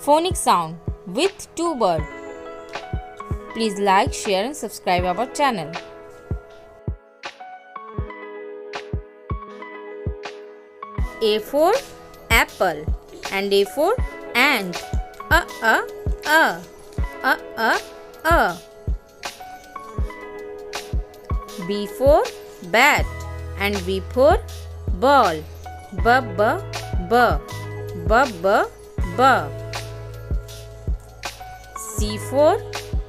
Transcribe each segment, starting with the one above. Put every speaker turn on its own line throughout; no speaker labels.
phonic sound with two words. Please like, share and subscribe our channel. A for apple and A for ant. A. B for bat and B for ball. B. C for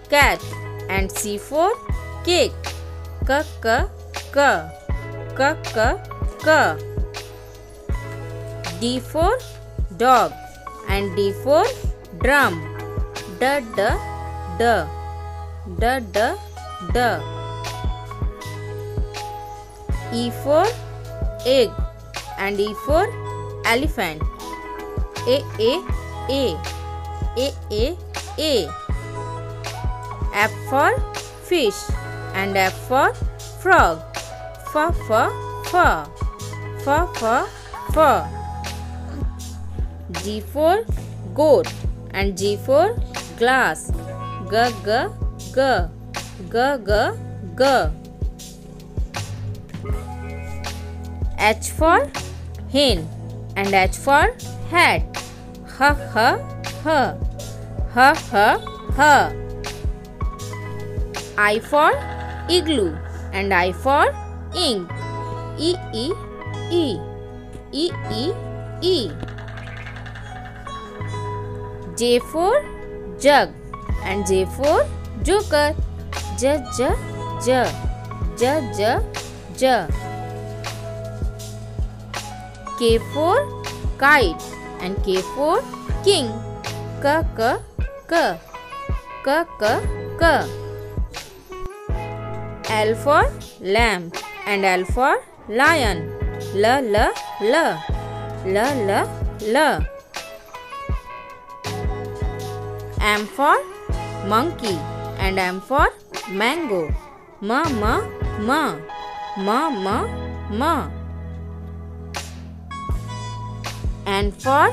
cat and C for cake. K. D for dog and D for drum. D. E for egg and E for elephant. A. F for fish and F for frog. F. G for goat and G for glass. G. H for hen and H for hat. H. I for igloo and I for ink. E. J for jug and J for joker. J. K for kite and K for king. K. L for lamb and L for lion. L. M for monkey and M for mango. Ma. N for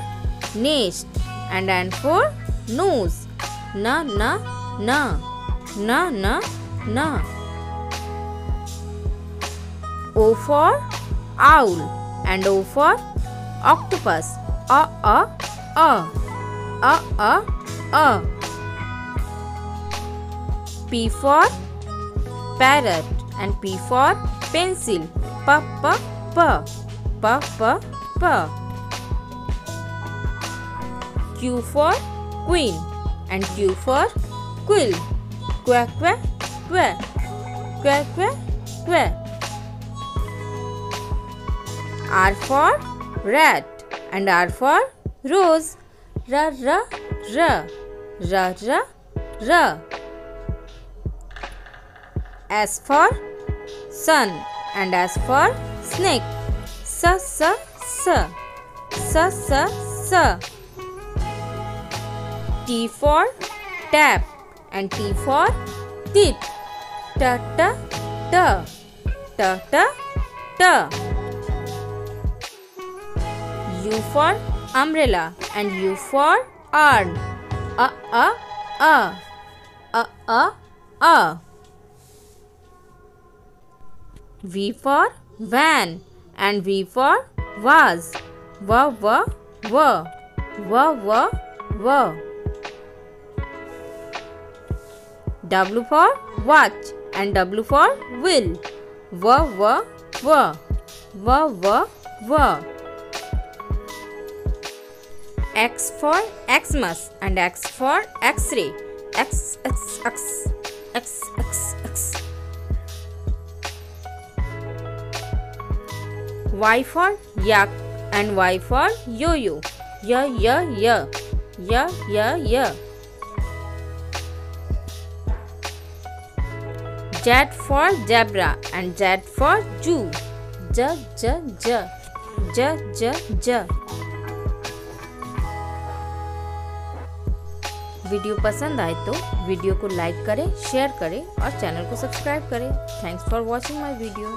nest and N for nose. Na. O for owl and O for octopus. A. P for parrot and P for pencil. P. Q for queen and Q for quill. Que. R for rat and R for rose. R. S for sun and S for snake. S. T for tap and T for teeth. T. U for umbrella and U for urn. A. V for van and V for vase. V. W for watch and W for will. V. X for Xmas and X for X-ray. X. Y for yak and Y for yo-yo. Y. Z for zebra and Z for Jew. J. Video पसंद आए तो video को like करें, share करें और channel को subscribe करें। Thanks for watching my video.